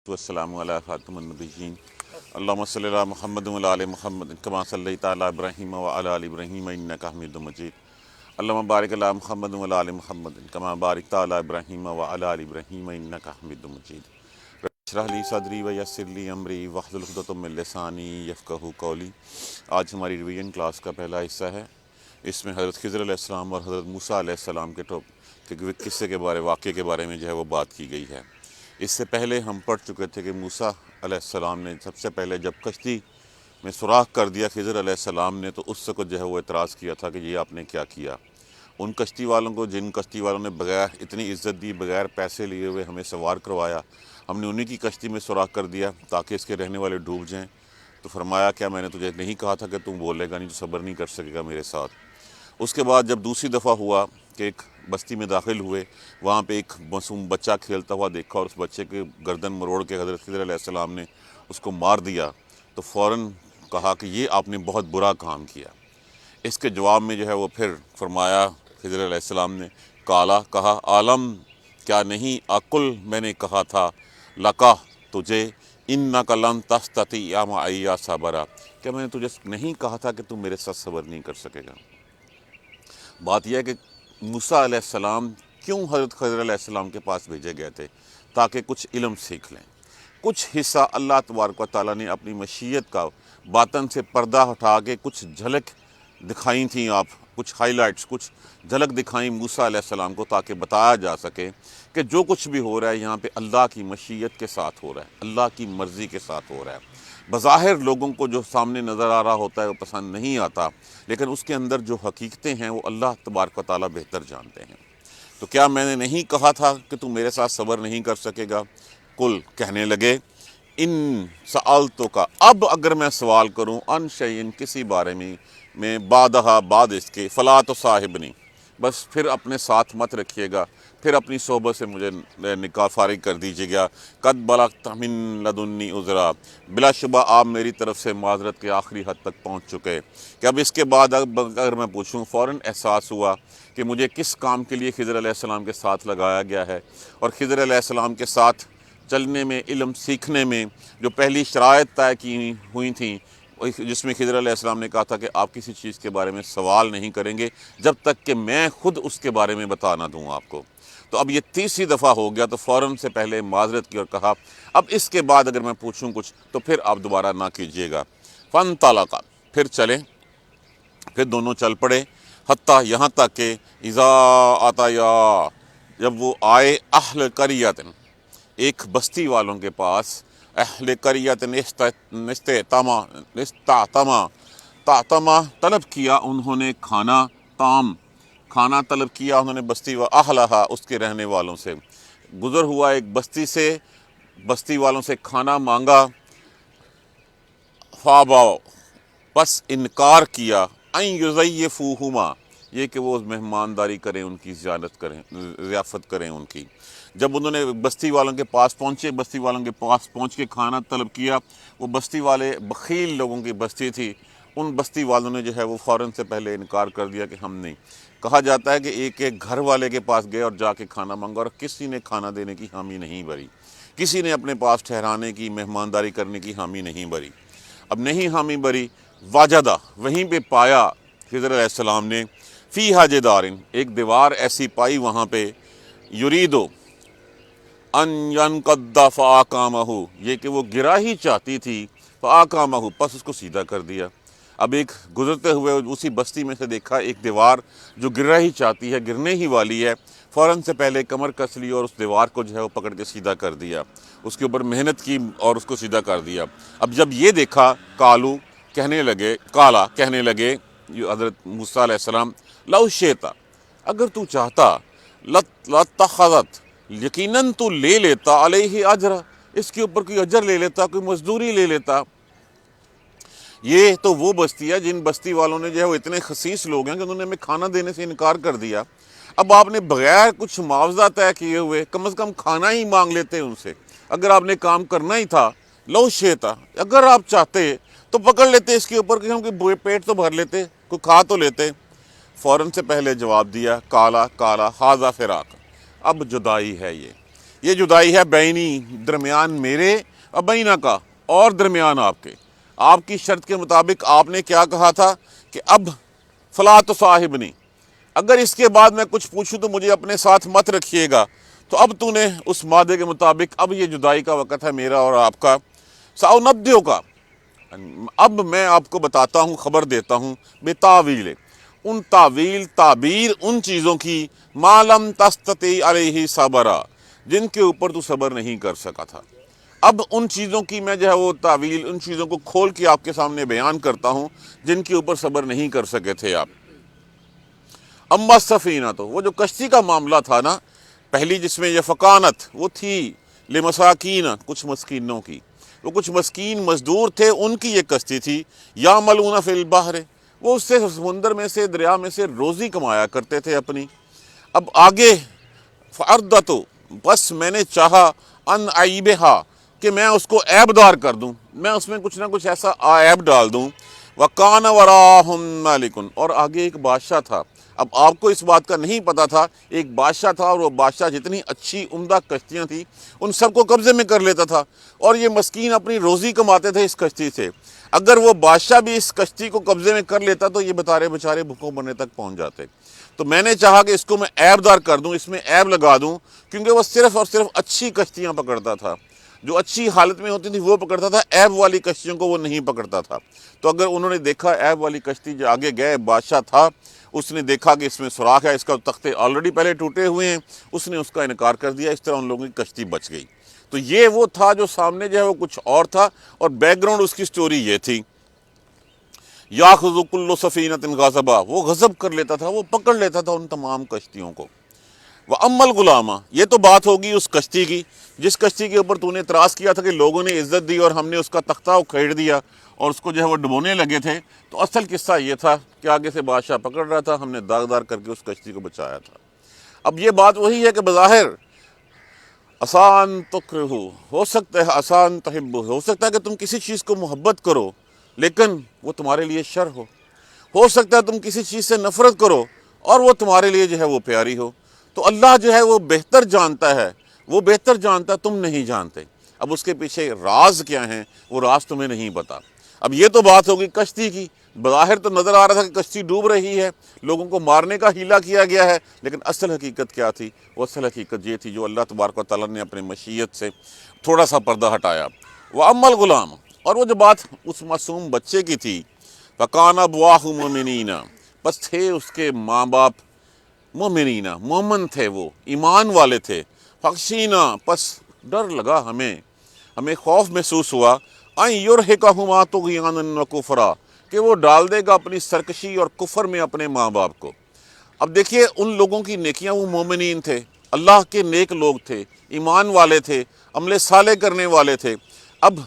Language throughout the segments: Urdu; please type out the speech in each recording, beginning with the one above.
والسلام علی خاتم النبیین اللہم صلی علی محمد و علی محمد کما صلیت علی ابراہیم و علی آل ابراہیم انک حمید مجید اللہم بارک علی محمد و علی محمد کما بارکت علی ابراہیم و علی آل ابراہیم انک حمید مجید رب اشرح لی صدری ویسر لی امری واحلل عقدۃ من لسانی یفقہوا قولی۔ آج ہماری ریویژن کلاس کا پہلا حصہ ہے۔ اس میں حضرت خضر علیہ السلام اور حضرت موسیٰ علیہ السلام کے قصے کے واقعے کے بارے میں جو ہے وہ بات کی گئی ہے۔ اس سے پہلے ہم پڑھ چکے تھے کہ موسیٰ علیہ السلام نے سب سے پہلے جب کشتی میں سوراخ کر دیا خضر علیہ السلام نے، تو اس وقت جو ہے وہ اعتراض کیا تھا کہ یہ آپ نے کیا کیا۔ ان کشتی والوں کو، جن کشتی والوں نے بغیر اتنی عزت دی، بغیر پیسے لیے ہوئے ہمیں سوار کروایا، ہم نے انہی کی کشتی میں سوراخ کر دیا تاکہ اس کے رہنے والے ڈوب جائیں۔ تو فرمایا کیا میں نے تجھے نہیں کہا تھا کہ تم بولے گا نہیں، تو صبر نہیں کر سکے گا میرے ساتھ۔ اس کے بعد جب دوسری دفعہ ہوا کہ ایک بستی میں داخل ہوئے، وہاں پہ ایک معصوم بچہ کھیلتا ہوا دیکھا اور اس بچے کے گردن مروڑ کے حضرت خضر علیہ السلام نے اس کو مار دیا، تو فوراً کہا کہ یہ آپ نے بہت برا کام کیا۔ اس کے جواب میں جو ہے وہ پھر فرمایا خضر علیہ السلام نے، کالا کہا، عالم کیا نہیں عقل میں نے کہا تھا لکا تجھے، انک لن تستطیع معی صبرا، کیا میں نے تجھے نہیں کہا تھا کہ تم میرے ساتھ صبر نہیں کر سکے گا۔ بات یہ ہے کہ موسیٰ علیہ السلام کیوں حضرت خضر علیہ السلام کے پاس بھیجے گئے تھے؟ تاکہ کچھ علم سیکھ لیں۔ کچھ حصہ اللہ تبارک و تعالیٰ نے اپنی مشیت کا باطن سے پردہ ہٹا کے کچھ جھلک دکھائی تھیں، کچھ ہائی لائٹس، کچھ جھلک دکھائیں موسیٰ علیہ السلام کو، تاکہ بتایا جا سکے کہ جو کچھ بھی ہو رہا ہے یہاں پہ اللہ کی مشیت کے ساتھ ہو رہا ہے، اللہ کی مرضی کے ساتھ ہو رہا ہے۔ بظاہر لوگوں کو جو سامنے نظر آ رہا ہوتا ہے وہ پسند نہیں آتا، لیکن اس کے اندر جو حقیقتیں ہیں وہ اللہ تبارک و تعالیٰ بہتر جانتے ہیں۔ تو کیا میں نے نہیں کہا تھا کہ تم میرے ساتھ صبر نہیں کر سکے گا؟ کل کہنے لگے، ان سألتو کا، اب اگر میں سوال کروں، ان شیئن کسی بارے میں بعدہا بعد اس کے، فلا تو صاحبنی، بس پھر اپنے ساتھ مت رکھیے گا، پھر اپنی صحبت سے مجھے نکاح فارغ کر دیجیے گا۔ قد بلغت من لدنی عذرا، بلا شبہ آپ میری طرف سے معذرت کے آخری حد تک پہنچ چکے کہ اب اس کے بعد اگر میں پوچھوں، فوراً احساس ہوا کہ مجھے کس کام کے لیے خضر علیہ السلام کے ساتھ لگایا گیا ہے، اور خضر علیہ السلام کے ساتھ چلنے میں، علم سیکھنے میں جو پہلی شرائط طے کی ہوئی تھیں، جس میں خضر علیہ السلام نے کہا تھا کہ آپ کسی چیز کے بارے میں سوال نہیں کریں گے جب تک کہ میں خود اس کے بارے میں بتا نہ دوں آپ کو۔ تو اب یہ تیسری دفعہ ہو گیا، تو فوراً سے پہلے معذرت کی اور کہا اب اس کے بعد اگر میں پوچھوں کچھ تو پھر آپ دوبارہ نہ کیجیے گا۔ فانطلقا، پھر چلے، پھر دونوں چل پڑے، حتیٰ یہاں تک کہ اذا آتیا، جب وہ آئے اہل قریۃ، ایک بستی والوں کے پاس، اہل قریۃ استعتما طلب کیا انہوں نے کھانا طلب کیا انہوں نے بستی اہلہا، اس کے رہنے والوں سے۔ گزر ہوا ایک بستی سے، بستی والوں سے کھانا مانگا، فاباؤ، پس انکار کیا، ان یضیفوہما، یہ کہ وہ مہمانداری کریں، ان کی ضیافت کریں ان کی۔ جب انہوں نے بستی والوں کے پاس پہنچے، بستی والوں کے پاس پہنچ کے کھانا طلب کیا، وہ بستی والے بخیل لوگوں کی بستی تھی، ان بستی والوں نے جو ہے وہ فوراً سے پہلے انکار کر دیا کہ ہم نہیں۔ کہا جاتا ہے کہ ایک ایک گھر والے کے پاس گئے اور جا کے کھانا مانگا، اور کسی نے کھانا دینے کی حامی نہیں بھری، کسی نے اپنے پاس ٹھہرانے کی، مہمانداری کرنے کی حامی نہیں بھری۔ اب نہیں حامی بھری، واجدہ، وہیں پہ پایا خضر علیہ السلام نے، فیہا جدارن، ایک دیوار ایسی پائی وہاں پہ، یریدو ان ینقض فاقامہ، یہ کہ وہ گرا ہی چاہتی تھی، فاقامہ، پس اس کو سیدھا کر دیا۔ اب ایک گزرتے ہوئے اسی بستی میں سے دیکھا ایک دیوار جو گرنا ہی چاہتی ہے، گرنے ہی والی ہے، فوراً سے پہلے کمر کس لی اور اس دیوار کو جو ہے وہ پکڑ کے سیدھا کر دیا، اس کے اوپر محنت کی اور اس کو سیدھا کر دیا۔ اب جب یہ دیکھا، کالو کہنے لگے حضرت موسیٰ علیہ السلام، لو شئتا، اگر تو چاہتا، لاتخذت، یقیناً تو لے لیتا، علیہ اجر، اس کے اوپر کوئی اجر لے لیتا، کوئی مزدوری لے لیتا۔ یہ تو وہ بستی ہے جن بستی والوں نے جو ہے وہ اتنے خسیس لوگ ہیں کہ انہوں نے ہمیں کھانا دینے سے انکار کر دیا۔ اب آپ نے بغیر کچھ معاوضہ طے کیے ہوئے کم از کم کھانا ہی مانگ لیتے ان سے، اگر آپ نے کام کرنا ہی تھا، لو شئتا، اگر آپ چاہتے تو پکڑ لیتے اس کے اوپر کہ ہم کوئی پیٹ تو بھر لیتے، کوئی کھا تو لیتے۔ فوراً سے پہلے جواب دیا، کالا ہاذا فراق، اب جدائی ہے یہ، یہ جدائی ہے بینی، درمیان میرے اور بینہ کا، اور درمیان آپ کے۔ آپ کی شرط کے مطابق آپ نے کیا کہا تھا کہ اب فلا تصاحبنی، اگر اس کے بعد میں کچھ پوچھوں تو مجھے اپنے ساتھ مت رکھیے گا۔ تو اب تو نے اس معاہدے کے مطابق اب یہ جدائی کا وقت ہے میرا اور آپ کا۔ ساؤنبئک کا، اب میں آپ کو بتاتا ہوں، خبر دیتا ہوں، بتاویل، ان تعبیر ان چیزوں کی ما لم تستطع علیہ صبرا، جن کے اوپر تو صبر نہیں کر سکا تھا۔ اب ان چیزوں کی میں جو ہے وہ تعویل، ان چیزوں کو کھول کے آپ کے سامنے بیان کرتا ہوں جن کے اوپر صبر نہیں کر سکے تھے آپ۔ اما السفینہ، تو وہ جو کشتی کا معاملہ تھا نا، پہلی جس میں یہ فقانت، وہ تھی لمساکین، کچھ مسکینوں کی، وہ کچھ مسکین مزدور تھے، ان کی یہ کشتی تھی۔ یعملون فی البحر، وہ اس سے سمندر میں سے، دریا میں سے روزی کمایا کرتے تھے اپنی۔ اب آگے فعردت، بس میں نے چاہا ان عیبہا، کہ میں اس کو عیب دار کر دوں، میں اس میں کچھ نہ کچھ ایسا عیب ڈال دوں۔ وَقَانَ وَرَاهُمْ مَلِكٌ، اور آگے ایک بادشاہ تھا۔ اب آپ کو اس بات کا نہیں پتا تھا، ایک بادشاہ تھا، اور وہ بادشاہ جتنی اچھی عمدہ کشتیاں تھیں ان سب کو قبضے میں کر لیتا تھا، اور یہ مسکین اپنی روزی کماتے تھے اس کشتی سے۔ اگر وہ بادشاہ بھی اس کشتی کو قبضے میں کر لیتا تو یہ بیچارے بھوکوں مرنے تک پہنچ جاتے۔ تو میں نے چاہا کہ اس کو میں عیب دار کر دوں، اس میں عیب لگا دوں، کیونکہ وہ صرف اور صرف اچھی کشتیاں پکڑتا تھا، جو اچھی حالت میں ہوتی تھی وہ پکڑتا تھا، عیب والی کشتیوں کو وہ نہیں پکڑتا تھا۔ تو اگر انہوں نے دیکھا عیب والی کشتی، جو آگے گئے بادشاہ تھا، اس نے دیکھا کہ اس میں سوراخ ہے، اس کا تختے آلریڈی پہلے ٹوٹے ہوئے ہیں، اس نے اس کا انکار کر دیا، اس طرح ان لوگوں کی کشتی بچ گئی۔ تو یہ وہ تھا جو سامنے جو ہے وہ کچھ اور تھا، اور بیک گراؤنڈ اس کی سٹوری یہ تھی۔ یاخذ کل سفینۃ غصبا، وہ غصب کر لیتا تھا، وہ پکڑ لیتا تھا ان تمام کشتیوں کو۔ وَأَمَّا الْغُلَامَ، یہ تو بات ہوگی اس کشتی کی، جس کشتی کے اوپر تو نے اعتراض کیا تھا کہ لوگوں نے عزت دی اور ہم نے اس کا تختہ اکھیڑ دیا اور اس کو جو ہے وہ ڈبونے لگے تھے۔ تو اصل قصہ یہ تھا کہ آگے سے بادشاہ پکڑ رہا تھا، ہم نے داغدار کر کے اس کشتی کو بچایا تھا۔ اب یہ بات وہی ہے کہ بظاہر آسان تکرہو، ہو سکتا ہے آسان تحب، ہو سکتا ہے کہ تم کسی چیز کو محبت کرو لیکن وہ تمہارے لیے شر ہو سکتا ہے تم کسی چیز سے نفرت کرو اور وہ تمہارے لیے جو ہے وہ پیاری ہو۔ تو اللہ جو ہے وہ بہتر جانتا ہے، وہ بہتر جانتا ہے، تم نہیں جانتے۔ اب اس کے پیچھے راز کیا ہیں، وہ راز تمہیں نہیں پتا۔ اب یہ تو بات ہوگی کشتی کی، بظاہر تو نظر آ رہا تھا کہ کشتی ڈوب رہی ہے، لوگوں کو مارنے کا ہیلا کیا گیا ہے، لیکن اصل حقیقت کیا تھی؟ وہ اصل حقیقت یہ تھی جو اللہ تبارک و تعالیٰ نے اپنے مشیت سے تھوڑا سا پردہ ہٹایا۔ وَأَمَّا الْغُلَامُ، اور وہ جو بات اس معصوم بچے کی تھی، فَكَانَ أَبْوَاهُ مُؤْمِنِينَ، بس تھے اس کے ماں باپ مومنین، مومن تھے، وہ ایمان والے تھے۔ فخشینا، پس ڈر لگا ہمیں خوف محسوس ہوا، ان یرہقہما طغیانا وکفرا، کہ وہ ڈال دے گا اپنی سرکشی اور کفر میں اپنے ماں باپ کو۔ اب دیکھیے ان لوگوں کی نیکیاں، وہ مومنین تھے، اللہ کے نیک لوگ تھے، ایمان والے تھے، عمل صالح کرنے والے تھے۔ اب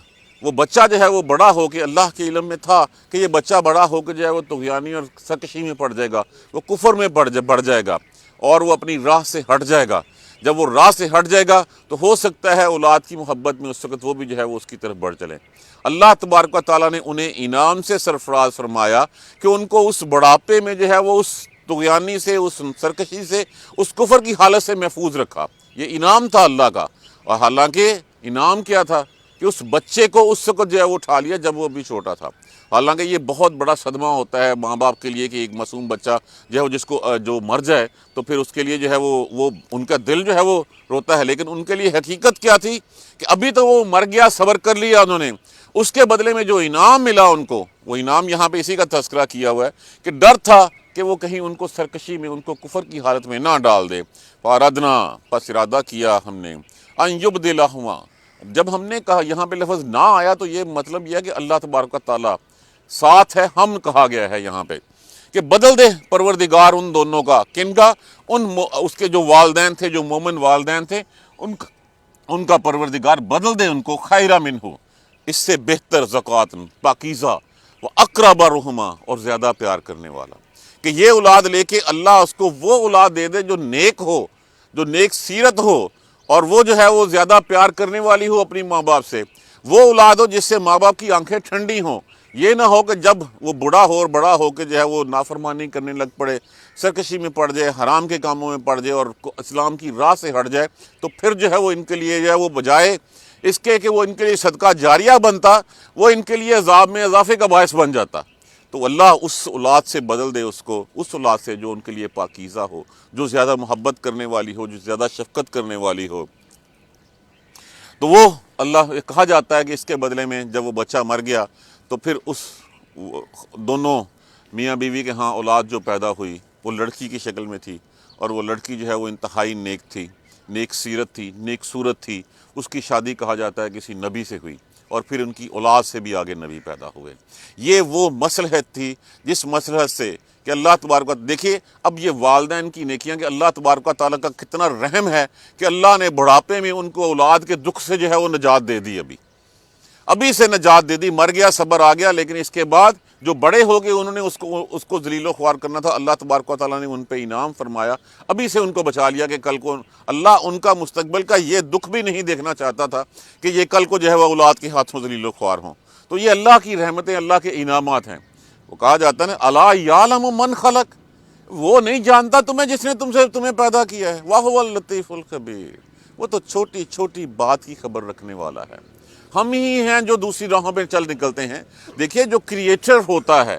وہ بچہ جو ہے وہ بڑا ہو کے، اللہ کے علم میں تھا کہ یہ بچہ بڑا ہو کے جو ہے وہ طغیانی اور سرکشی میں پڑ جائے گا، وہ کفر میں پڑ جائے گا اور وہ اپنی راہ سے ہٹ جائے گا۔ جب وہ راہ سے ہٹ جائے گا تو ہو سکتا ہے اولاد کی محبت میں اس وقت وہ بھی جو ہے وہ اس کی طرف بڑھ چلیں۔ اللہ تبارک و تعالیٰ نے انہیں انعام سے سرفراز فرمایا کہ ان کو اس بڑھاپے میں جو ہے وہ اس طغیانی سے، اس سرکشی سے، اس کفر کی حالت سے محفوظ رکھا۔ یہ انعام تھا اللہ کا۔ اور حالانکہ انعام کیا تھا کہ اس بچے کو اس وقت جو ہے وہ اٹھا لیا جب وہ ابھی چھوٹا تھا۔ حالانکہ یہ بہت بڑا صدمہ ہوتا ہے ماں باپ کے لیے کہ ایک معصوم بچہ جو ہے وہ جس کو جو مر جائے تو پھر اس کے لیے جو ہے وہ ان کا دل جو ہے وہ روتا ہے، لیکن ان کے لیے حقیقت کیا تھی کہ ابھی تو وہ مر گیا، صبر کر لیا انہوں نے، اس کے بدلے میں جو انعام ملا ان کو، وہ انعام یہاں پہ اسی کا تذکرہ کیا ہوا ہے کہ ڈر تھا کہ وہ کہیں ان کو سرکشی میں، ان کو کفر کی حالت میں نہ ڈال دے۔ فَأَرَدْنَا، پس ارادہ کیا ہم نے، أَن يُبْدِلَهُمَا، جب ہم نے کہا، یہاں پہ لفظ نہ آیا تو یہ مطلب یہ ہے کہ اللہ تبارک و تعالیٰ ساتھ ہے، ہم کہا گیا ہے یہاں پہ کہ بدل دے پروردگار ان دونوں کا، کن کا؟ اس کے جو والدین تھے، جو مومن والدین تھے، ان کا پروردگار بدل دے ان کو، خیرا منہ، اس سے بہتر، زکوٰۃ، پاکیزہ، وہ اقرب رحما، اور زیادہ پیار کرنے والا، کہ یہ اولاد لے کے اللہ اس کو وہ اولاد دے دے جو نیک ہو، جو نیک سیرت ہو، اور وہ جو ہے وہ زیادہ پیار کرنے والی ہو اپنی ماں باپ سے، وہ اولاد ہو جس سے ماں باپ کی آنکھیں ٹھنڈی ہوں، یہ نہ ہو کہ جب وہ بوڑھا ہو اور بڑا ہو کے جو ہے وہ نافرمانی کرنے لگ پڑے، سرکشی میں پڑ جائے، حرام کے کاموں میں پڑ جائے اور اسلام کی راہ سے ہٹ جائے، تو پھر جو ہے وہ ان کے لیے جو ہے وہ بجائے اس کے کہ وہ ان کے لیے صدقہ جاریہ بنتا، وہ ان کے لیے عذاب میں اضافے کا باعث بن جاتا۔ تو اللہ اس اولاد سے بدل دے اس کو، اس اولاد سے جو ان کے لیے پاکیزہ ہو، جو زیادہ محبت کرنے والی ہو، جو زیادہ شفقت کرنے والی ہو۔ تو وہ اللہ کہا جاتا ہے کہ اس کے بدلے میں جب وہ بچہ مر گیا تو پھر اس دونوں میاں بیوی کے ہاں اولاد جو پیدا ہوئی وہ لڑکی کی شکل میں تھی، اور وہ لڑکی جو ہے وہ انتہائی نیک تھی، نیک سیرت تھی، نیک صورت تھی۔ اس کی شادی کہا جاتا ہے کسی نبی سے ہوئی، اور پھر ان کی اولاد سے بھی آگے نبی پیدا ہوئے۔ یہ وہ مصلحت تھی جس مصلحت سے کہ اللہ تبارک و، دیکھیے اب یہ والدین کی نیکیاں کہ اللہ تبارک و تعالیٰ کا کتنا رحم ہے کہ اللہ نے بڑھاپے میں ان کو اولاد کے دکھ سے جو ہے وہ نجات دے دی، ابھی سے نجات دے دی، مر گیا صبر آ گیا، لیکن اس کے بعد جو بڑے ہو گئے انہوں نے اس کو ذلیل و خوار کرنا تھا، اللہ تبارک و تعالیٰ نے ان پہ انعام فرمایا، ابھی سے ان کو بچا لیا کہ کل کو اللہ ان کا مستقبل کا یہ دکھ بھی نہیں دیکھنا چاہتا تھا کہ یہ کل کو جو ہے وہ اولاد کے ہاتھوں ذلیل و خوار ہوں۔ تو یہ اللہ کی رحمتیں، اللہ کے انعامات ہیں۔ وہ کہا جاتا ہے نا الا یعلم من خلق، وہ نہیں جانتا تمہیں جس نے تمہیں پیدا کیا ہے، وَهُوَ اللطیف الخبیر، وہ تو چھوٹی چھوٹی بات کی خبر رکھنے والا ہے۔ ہم ہی ہیں جو دوسری راہوں پہ چل نکلتے ہیں۔ دیکھیے جو کریٹر ہوتا ہے،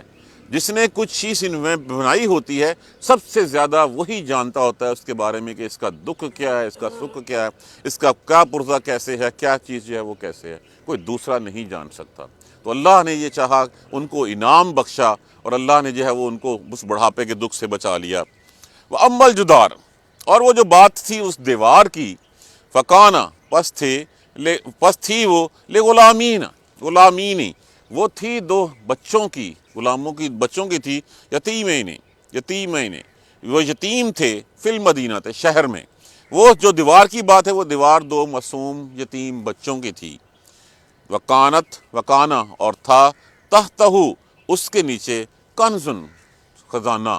جس نے کچھ چیز بنائی ہوتی ہے، سب سے زیادہ وہی جانتا ہوتا ہے اس کے بارے میں کہ اس کا دکھ کیا ہے، اس کا سکھ کیا ہے، اس کا کیا پرزہ کیسے ہے، کیا چیز جو ہے وہ کیسے ہے، کوئی دوسرا نہیں جان سکتا۔ تو اللہ نے یہ چاہا، ان کو انعام بخشا، اور اللہ نے جو ہے وہ ان کو اس بڑھاپے کے دکھ سے بچا لیا۔ وَأَمَّا الْجُدَارُ، اور وہ جو بات تھی اس دیوار کی، فَكَانَ، پس تھی وہ غلامین، وہ تھی دو بچوں کی، غلاموں کی، بچوں کی تھی، یتیمین، وہ یتیم تھے، فی المدینہ تھے، شہر میں۔ وہ جو دیوار کی بات ہے وہ دیوار دو معصوم یتیم بچوں کی تھی۔ وکانا، اور تھا، تحتہ، اس کے نیچے، کنزن، خزانہ،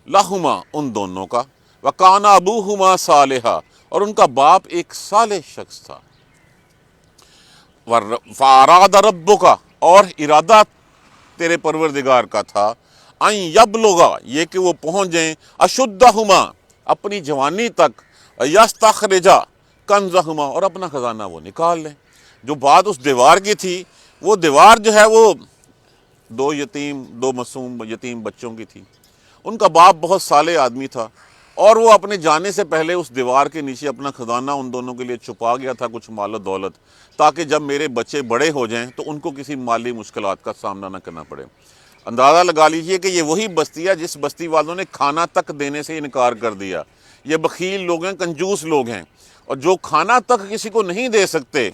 لہما، ان دونوں کا، وکانا ابوہما صالحا، اور ان کا باپ ایک صالح شخص تھا۔ فاراد ربک، اور ارادہ تیرے پروردگار کا تھا، ان یبلغا، یہ کہ وہ پہنچ جائیں، اشدہما، اپنی جوانی تک، یستخرجا کنزہما، اور اپنا خزانہ وہ نکال لیں۔ جو بات اس دیوار کی تھی، وہ دیوار جو ہے وہ دو معصوم یتیم بچوں کی تھی۔ ان کا باپ بہت صالح آدمی تھا، اور وہ اپنے جانے سے پہلے اس دیوار کے نیچے اپنا خزانہ ان دونوں کے لیے چھپا گیا تھا، کچھ مال و دولت، تاکہ جب میرے بچے بڑے ہو جائیں تو ان کو کسی مالی مشکلات کا سامنا نہ کرنا پڑے۔ اندازہ لگا لیجئے کہ یہ وہی بستی ہے جس بستی والوں نے کھانا تک دینے سے انکار کر دیا۔ یہ بخیل لوگ ہیں، کنجوس لوگ ہیں، اور جو کھانا تک کسی کو نہیں دے سکتے،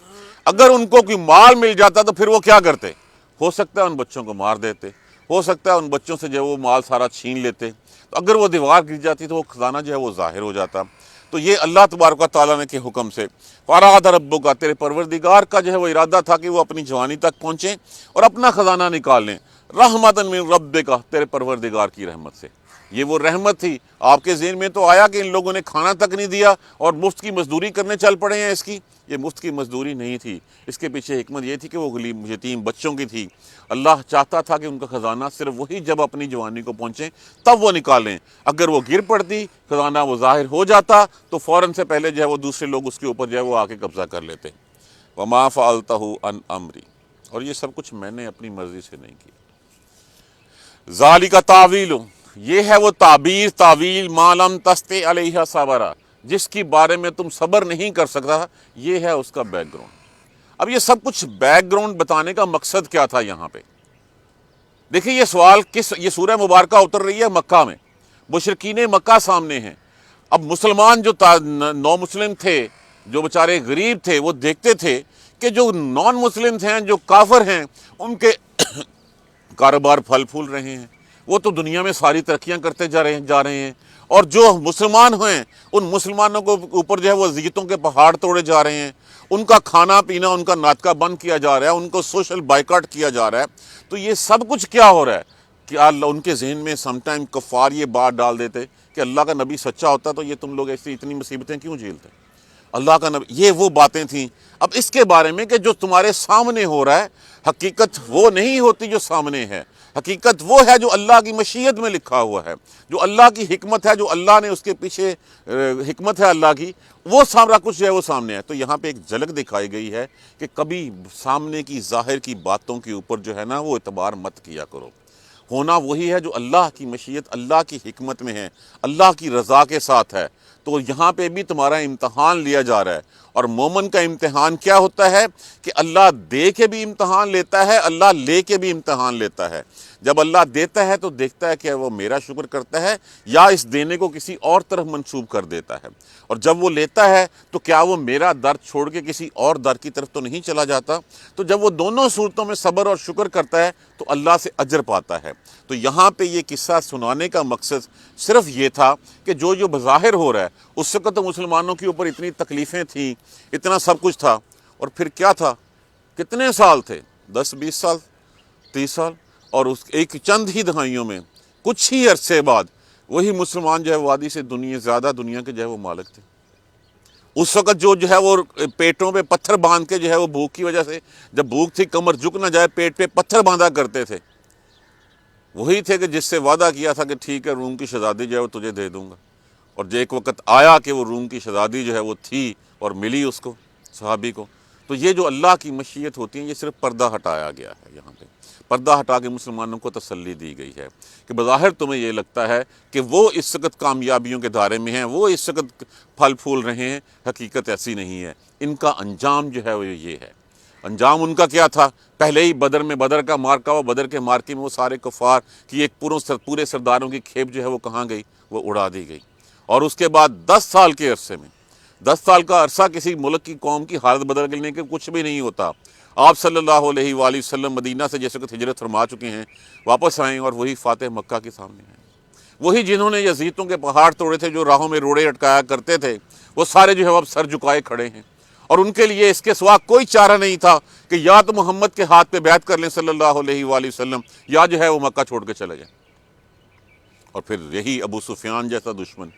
اگر ان کو کوئی مال مل جاتا تو پھر وہ کیا کرتے؟ ہو سکتا ہے ان بچوں کو مار دیتے، ہو سکتا ہے ان بچوں سے جو وہ مال سارا چھین لیتے، تو اگر وہ دیوار گر جاتی تو وہ خزانہ جو ہے وہ ظاہر ہو جاتا۔ تو یہ اللہ تبارک و تعالیٰ نے کے حکم سے، فاراد ربک، تیرے پروردگار کا جو ہے وہ ارادہ تھا کہ وہ اپنی جوانی تک پہنچیں اور اپنا خزانہ نکال لیں، رحمتاً من ربک، تیرے پروردگار کی رحمت سے۔ یہ وہ رحمت تھی۔ آپ کے ذہن میں تو آیا کہ ان لوگوں نے کھانا تک نہیں دیا اور مفت کی مزدوری کرنے چل پڑے ہیں اس کی؟ یہ مفت کی مزدوری نہیں تھی، اس کے پیچھے حکمت یہ تھی کہ وہ یتیم بچوں کی تھی۔ اللہ چاہتا تھا کہ ان کا خزانہ صرف وہی جب اپنی جوانی کو پہنچیں تب وہ نکالیں۔ اگر وہ گر پڑتی، خزانہ وہ ظاہر ہو جاتا، تو فوراً سے پہلے جو ہے وہ دوسرے لوگ اس کے اوپر جو ہے وہ آ کے قبضہ کر لیتے۔ وما فعلتہ عن امری، اور یہ سب کچھ میں نے اپنی مرضی سے نہیں کیا۔ ذالک تعویل، یہ ہے وہ تعویل ما لم تستطع علیہ صبرا، جس کی بارے میں تم صبر نہیں کر سکتا، یہ ہے اس کا بیک گراؤنڈ۔ اب یہ سب کچھ بیک گراؤنڈ بتانے کا مقصد کیا تھا یہاں پہ؟ دیکھیے یہ سوال یہ سورہ مبارکہ اتر رہی ہے مکہ میں، مشرکین مکہ سامنے ہیں۔ اب مسلمان جو نو مسلم تھے، جو بیچارے غریب تھے، وہ دیکھتے تھے کہ جو نان مسلم ہیں، جو کافر ہیں، ان کے کاروبار پھل پھول رہے ہیں، وہ تو دنیا میں ساری ترقیاں کرتے جا رہے ہیں، اور جو مسلمان ہیں ان مسلمانوں کو اوپر جو ہے وہ اذیتوں کے پہاڑ توڑے جا رہے ہیں، ان کا کھانا پینا، ان کا ناطقہ بند کیا جا رہا ہے، ان کو سوشل بائیکاٹ کیا جا رہا ہے۔ تو یہ سب کچھ کیا ہو رہا ہے کہ ان کے ذہن میں سم ٹائم کفار یہ بات ڈال دیتے کہ اللہ کا نبی سچا ہوتا تو یہ تم لوگ ایسی اتنی مصیبتیں کیوں جھیلتے؟ اللہ کا نبی، یہ وہ باتیں تھیں۔ اب اس کے بارے میں کہ جو تمہارے سامنے ہو رہا ہے، حقیقت وہ نہیں ہوتی جو سامنے ہے، حقیقت وہ ہے جو اللہ کی مشیت میں لکھا ہوا ہے، جو اللہ کی حکمت ہے، جو اللہ نے اس کے پیچھے حکمت ہے اللہ کی، وہ سامنا کچھ جو ہے وہ سامنے ہے۔ تو یہاں پہ ایک جھلک دکھائی گئی ہے کہ کبھی سامنے کی ظاہر کی باتوں کے اوپر جو ہے نا وہ اعتبار مت کیا کرو، ہونا وہی ہے جو اللہ کی مشیت، اللہ کی حکمت میں ہے، اللہ کی رضا کے ساتھ ہے۔ تو یہاں پہ بھی تمہارا امتحان لیا جا رہا ہے، اور مومن کا امتحان کیا ہوتا ہے کہ اللہ دے کے بھی امتحان لیتا ہے، اللہ لے کے بھی امتحان لیتا ہے۔ جب اللہ دیتا ہے تو دیکھتا ہے کہ وہ میرا شکر کرتا ہے یا اس دینے کو کسی اور طرف منسوب کر دیتا ہے، اور جب وہ لیتا ہے تو کیا وہ میرا در چھوڑ کے کسی اور در کی طرف تو نہیں چلا جاتا۔ تو جب وہ دونوں صورتوں میں صبر اور شکر کرتا ہے تو اللہ سے اجر پاتا ہے۔ تو یہاں پہ یہ قصہ سنانے کا مقصد صرف یہ تھا کہ جو بظاہر ہو رہا ہے، اس وقت تو مسلمانوں کے اوپر اتنی تکلیفیں تھیں، اتنا سب کچھ تھا، اور پھر کیا تھا، کتنے سال تھے، 10 20 سال، 30 سال، اور اس ایک چند ہی دہائیوں میں کچھ ہی عرصے بعد وہی مسلمان جو ہے وادی سے زیادہ دنیا کے جو ہے وہ مالک تھے۔ اس وقت جو ہے وہ پیٹوں پہ پتھر باندھ کے جو ہے وہ بھوک کی وجہ سے، جب بھوک تھی کمر جھک نہ جائے، پیٹ پہ پتھر باندھا کرتے تھے، وہی تھے کہ جس سے وعدہ کیا تھا کہ ٹھیک ہے روم کی شہزادی جو ہے وہ تجھے دے دوں گا، اور جو ایک وقت آیا کہ وہ روم کی شہزادی جو ہے وہ تھی اور ملی اس کو، صحابی کو۔ تو یہ جو اللہ کی مشیت ہوتی ہیں، یہ صرف پردہ ہٹایا گیا ہے، یہاں پہ پردہ ہٹا کے مسلمانوں کو تسلی دی گئی ہے کہ بظاہر تمہیں یہ لگتا ہے کہ وہ اس وقت کامیابیوں کے دائرے میں ہیں، وہ اس وقت پھل پھول رہے ہیں، حقیقت ایسی نہیں ہے، ان کا انجام جو ہے وہ یہ ہے۔ انجام ان کا کیا تھا؟ پہلے ہی بدر کا مارکا ہوا، بدر کے مارکے میں وہ سارے کفار کی ایک پورے سرداروں کی کھیپ جو ہے وہ کہاں گئی؟ وہ اڑا دی گئی۔ اور اس کے بعد 10 سال کے عرصے میں، 10 سال کا عرصہ کسی ملک کی قوم کی حالت بدلنے کے کچھ بھی نہیں ہوتا۔ آپ صلی اللہ علیہ وآلہ وسلم مدینہ سے جیسے کہ ہجرت فرما چکے ہیں، واپس آئیں اور وہی فاتح مکہ کے سامنے ہیں، وہی جنہوں نے یزیدوں کے پہاڑ توڑے تھے، جو راہوں میں روڑے اٹکایا کرتے تھے، وہ سارے جو ہے اب سر جھکائے کھڑے ہیں، اور ان کے لیے اس کے سوا کوئی چارہ نہیں تھا کہ یا تو محمد کے ہاتھ پہ بیعت کر لیں صلی اللہ علیہ وآلہ وسلم، یا جو ہے وہ مکہ چھوڑ کے چلے جائیں۔ اور پھر یہی ابو سفیان جیسا دشمن،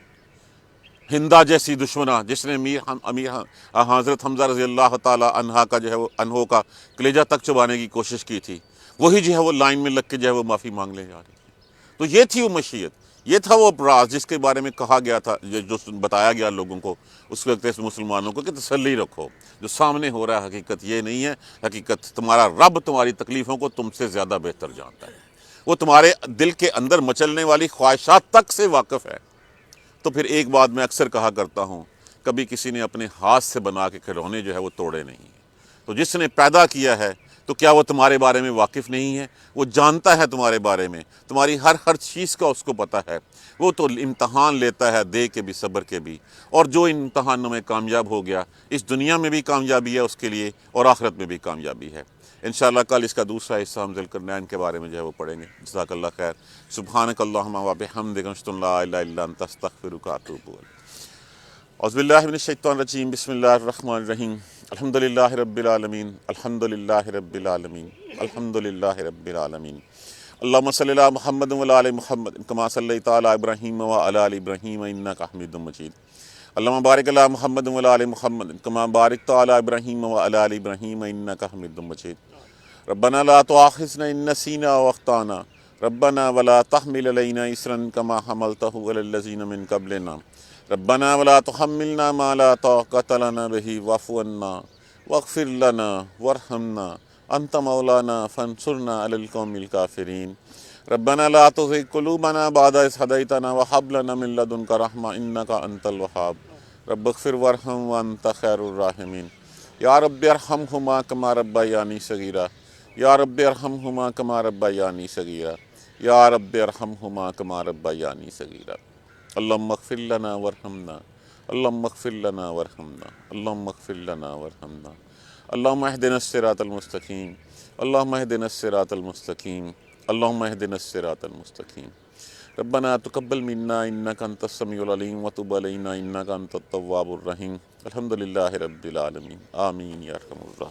ہندا جیسی دشمنہ، جس نے امیر حضرت حمزہ رضی اللہ تعالی عنہ کا جو ہے وہ انہوں کا کلیجہ تک چبانے کی کوشش کی تھی، وہی جو ہے وہ لائن میں لگ کے جو ہے وہ معافی مانگ لے جا رہی تھی۔ تو یہ تھی وہ مشیت، یہ تھا وہ اپراز جس کے بارے میں کہا گیا تھا، جو بتایا گیا لوگوں کو اس وقت مسلمانوں کو کہ تسلی رکھو، جو سامنے ہو رہا ہے حقیقت یہ نہیں ہے، حقیقت تمہارا رب تمہاری تکلیفوں کو تم سے زیادہ بہتر جانتا ہے، وہ تمہارے دل کے اندر مچلنے والی خواہشات تک سے واقف ہے۔ تو پھر ایک بات میں اکثر کہا کرتا ہوں، کبھی کسی نے اپنے ہاتھ سے بنا کے کھلونے جو ہے وہ توڑے نہیں ہیں۔ تو جس نے پیدا کیا ہے تو کیا وہ تمہارے بارے میں واقف نہیں ہے؟ وہ جانتا ہے تمہارے بارے میں، تمہاری ہر چیز کا اس کو پتہ ہے۔ وہ تو امتحان لیتا ہے، دے کے بھی صبر کے بھی، اور جو امتحانوں میں کامیاب ہو گیا، اس دنیا میں بھی کامیابی ہے اس کے لیے اور آخرت میں بھی کامیابی ہے۔ انشاءاللہ کل اس کا دوسرا حصہ ہم ذل کرنین کے بارے میں جو ہے وہ پڑھیں گے۔ جزاک اللہ خیر۔ سبحانک اللہم و بحمدک اشہد ان لا الہ الا انت استغفرک و اتوب الیک۔ اعوذ باللہ من الشیطان الرجیم، بسم اللہ الرحمن الرحیم۔ الحمدللہ رب العالمین، الحمدللہ رب العالمین، الحمدللہ رب العالمین۔ اللہم صلی علی محمد وعلی آل محمد کما صلیت علی ابراہیم وعلی آل ابراہیم انک حمید مجید۔ اللہم بارک علی محمد وعلی آل محمد کما بارکت علی ابراہیم وعلی آل ابراہیم انک حمید مجید۔ ربنا لا تؤاخذنا ان نسینا واخطانا ربنا ولا تحمل علینا اصرا کما حملتہ علی الذین من قبلنا ربنا ولا تحملنا ما لا طاقة لنا به واعف عنا واغفر لنا وارحمنا انت مولانا فانصرنا على القوم الكافرین۔ ربنا لا تزغ قلوبنا بعد إذ هديتنا وهب لنا من لدنك رحمة إنك أنت الوهاب رب اغفر وارحم وأنت خير الراحمين۔ یا رب ارحمہما کما ربیانی صغیرا، یا رب ارحمہما کما ربیانی صغیرا، یا رب ارحمہما کما ربیانی صغیرا۔ اللہم اغفر لنا وارحمنا، اللہم اغفر لنا وارحمنا، اللہم اغفر لنا وارحمنا، اللہم اہدنا الصراط المستقیم، اللہم اہدنا الصراط المستقیم، اللہم اہدنا الصراط المستقیم۔ ربنا تقبل منا انک انت السمیع العلیم وتب علینا انک انت التواب الرحیم۔ الحمدللہ رب العالمین، آمین یا ارحم الراحمین۔